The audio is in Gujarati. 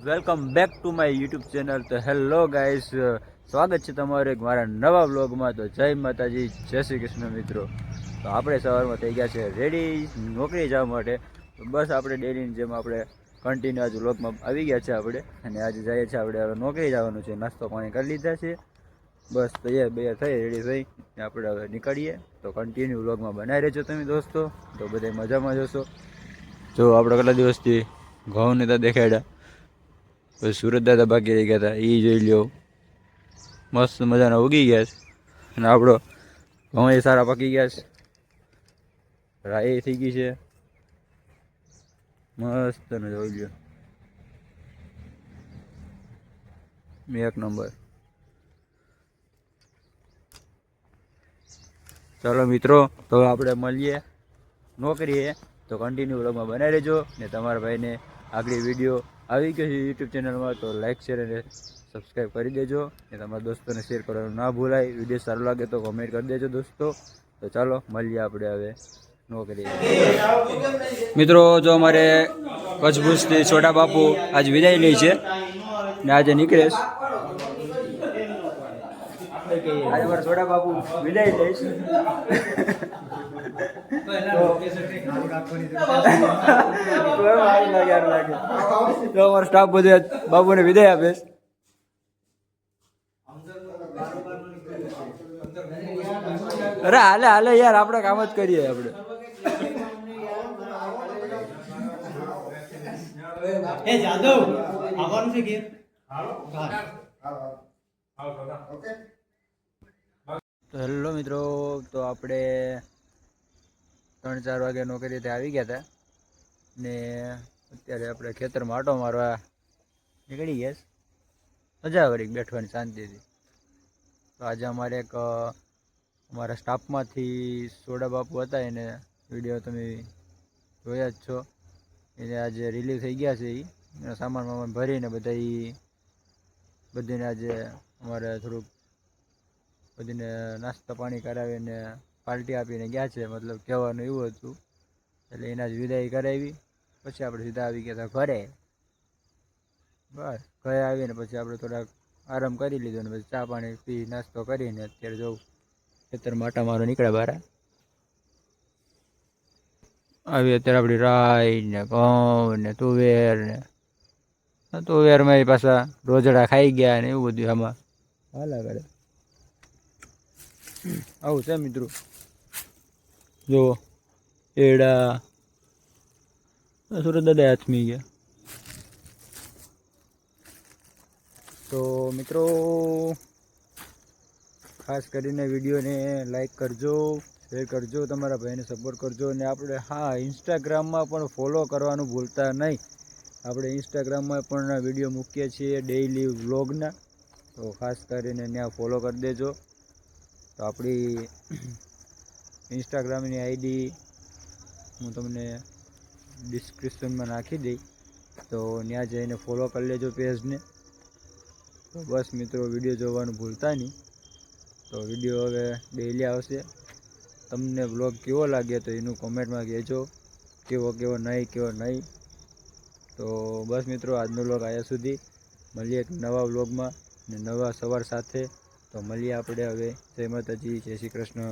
Welcome back to my YouTube channel. તો હેલો ગાઈસ, સ્વાગત છે તમારું એક મારા નવા વ્લોગમાં. તો જય માતાજી, જય શ્રી કૃષ્ણ મિત્રો. તો આપણે સવારમાં થઈ ગયા છે રેડી નોકરી જવા માટે. તો બસ આપણે ડેલીની જેમ આપણે કન્ટિન્યુ આજે વ્લોગમાં આવી ગયા છે આપણે, અને આજે જઈએ છીએ આપણે હવે નોકરી જવાનું છે. નાસ્તો પાણી કરી લીધા છે, બસ તૈયાર થઈ રેડી થઈ આપણે હવે નીકળીએ. તો કન્ટિન્યુ વ્લોગમાં બનાવી રહેજો તમે દોસ્તો. તો બધા મજામાં જશો. જો આપણે કેટલા દિવસથી ઘઉં નતા દેખાડ્યા, પછી સુરત દાદા બાકી રહી ગયા હતા, એ જોઈ લ્યો. મસ્ત મજાના ઉગી ગયા છે, અને આપણો ઘઉં એ સારા પાકી ગયા છે. રાઈ થઈ ગઈ છે મસ્ત, ને જોઈ લ્યો એક નંબર. ચાલો મિત્રો, તો આપણે મળીએ નોકરીએ. તો કન્ટિન્યુ વ્લોગમાં બનાવી રહેજો. ને તમારા ભાઈને આગળ વિડીયો આવી ગયો છે યુટ્યુબ ચેનલમાં, તો લાઇક શેર અને સબસ્ક્રાઈબ કરી દેજો. ને તમારા દોસ્તોને શેર કરવાનું ના ભૂલાય. વિડીયો સારો લાગે તો કમેન્ટ કરી દેજો દોસ્તો. તો ચાલો મળીએ આપણે હવે નોકરી. મિત્રો, જો અમારે કચ્છભુજથી છોટા બાપુ આજ વિદાય લે છે, ને આજે નીકળે છે. આજે મારા છોટા બાપુ વિદાય લઈશ. તો અમારો સ્ટાફ બધો બાબુને વિદાય આપે. અરે હાલે હાલે યાર, આપણે કામ જ કરીએ. આપણે તો હેલો મિત્રો, તો આપણે 3-4 વાગે નોકરીથી આવી ગયા હતા, ને અત્યારે આપણે ખેતરમાં આંટો મારવા નીકળી ગયા. મજા વળી બેઠવાની શાંતિથી. તો આજે અમારે એક અમારા સ્ટાફમાંથી સોડા બાપુ હતા, એને વિડીયો તમે જોયા જ છો. એને આજે રિલીઝ થઈ ગયા છે. એનો સામાન ભરીને બધીને આજે અમારે થોડુંક બધીને નાસ્તા પાણી કરાવીને પાર્ટી આપીને ગયા છે. મતલબ કહેવાનું એવું હતું. એટલે એના જ વિદાય કરાવી. પછી આપણે સીધા આવી ગયા હતા ઘરે. બસ ઘરે આવીને પછી આપણે થોડાક આરામ કરી લીધો, ને પછી ચા પાણી પી નાસ્તો કરીને અત્યારે જવું ખેતરમાં આટા મારો નીકળ્યા બહાર આવી. અત્યારે આપણી રાઈ ને ઘઉં ને તુવેરમાં એ પાછા રોજડા ખાઈ ગયા ને એવું બધું આમાં હાલા કરે. આવું છે મિત્રો. જો એડા સુરત દાદા હાથમી ગયા. તો મિત્રો, ખાસ કરીને વિડીયોને લાઈક કરજો, શેર કરજો, તમારા ભાઈને સપોર્ટ કરજો. અને આપણે ઇન્સ્ટાગ્રામમાં પણ ફોલો કરવાનું ભૂલતા નહીં. આપણે ઇન્સ્ટાગ્રામમાં પણ વિડીયો મૂકીએ છીએ ડેઈલી વ્લોગના, તો ખાસ કરીને ત્યાં ફોલો કરી દેજો. તો આપણી ઇન્સ્ટાગ્રામની આઈડી હું તમને ડિસ્ક્રિપ્શનમાં નાખી દઈ, તો ત્યાં જઈને ફોલો કરી લેજો પેજને. તો બસ મિત્રો, વિડીયો જોવાનું ભૂલતા નહીં. તો વિડીયો હવે ડેઈલી આવશે. તમને વ્લોગ કેવો લાગે તો એનું કોમેન્ટમાં કહેજો, કેવો નહીં. તો બસ મિત્રો, આજનો વ્લોગ આવ્યા સુધી. મળીએ એક નવા વ્લોગમાં ને નવા સવાર સાથે. તો મળીએ આપણે હવે. જય માતાજી, જય શ્રી કૃષ્ણ.